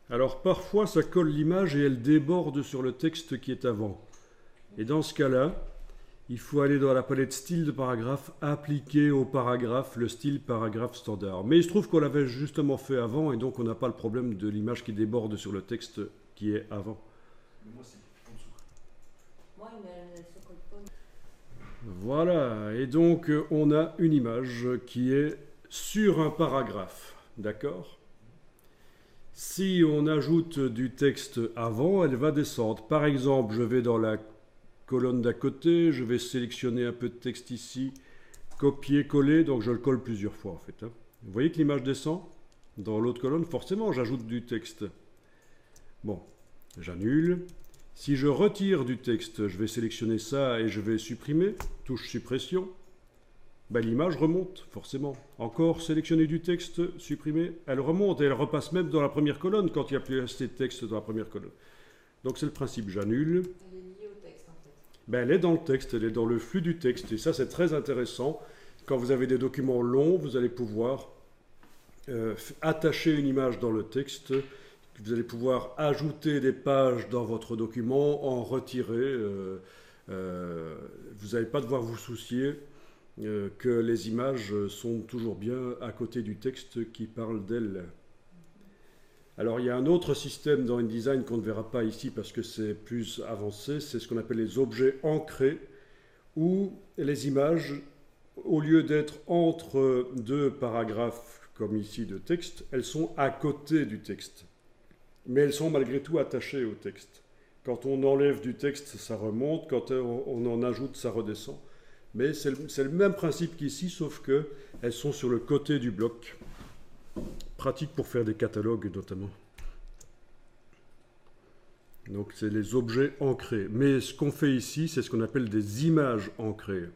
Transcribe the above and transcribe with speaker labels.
Speaker 1: Alors parfois ça colle l'image et elle déborde sur le texte qui est avant. Et dans ce cas-là, il faut aller dans la palette style de paragraphe, appliquer au paragraphe le style paragraphe standard. Mais il se trouve qu'on l'avait justement fait avant et donc on n'a pas le problème de l'image qui déborde sur le texte qui est avant.
Speaker 2: Moi, c'est en dessous.
Speaker 3: Moi, elle se colle pas.
Speaker 1: Voilà, et donc on a une image qui est sur un paragraphe, d'accord? Si on ajoute du texte avant, elle va descendre. Par exemple, je vais dans la colonne d'à côté, je vais sélectionner un peu de texte ici, copier-coller, donc je le colle plusieurs fois en fait. Vous voyez que l'image descend? Dans l'autre colonne, forcément, j'ajoute du texte. Bon, j'annule. Si je retire du texte, je vais sélectionner ça et je vais supprimer, touche suppression. Ben, l'image remonte, forcément. Encore sélectionner du texte, supprimer, elle remonte et elle repasse même dans la première colonne quand il n'y a plus assez de texte dans la première colonne. Donc c'est le principe, j'annule.
Speaker 3: Elle est liée au texte en fait.
Speaker 1: Ben, elle est dans le texte, elle est dans le flux du texte. Et ça, c'est très intéressant. Quand vous avez des documents longs, vous allez pouvoir attacher une image dans le texte. Vous allez pouvoir ajouter des pages dans votre document, en retirer. Vous n'allez pas devoir vous soucier que les images sont toujours bien à côté du texte qui parle d'elles. Alors il y a un autre système dans InDesign qu'on ne verra pas ici parce que c'est plus avancé, c'est ce qu'on appelle les objets ancrés, où les images, au lieu d'être entre deux paragraphes comme ici de texte, elles sont à côté du texte. Mais elles sont malgré tout attachées au texte. Quand on enlève du texte, ça remonte, quand on en ajoute, ça redescend. Mais c'est le même principe qu'ici, sauf qu'elles sont sur le côté du bloc. Pratique pour faire des catalogues notamment. Donc c'est les objets ancrés. Mais ce qu'on fait ici, c'est ce qu'on appelle des images ancrées.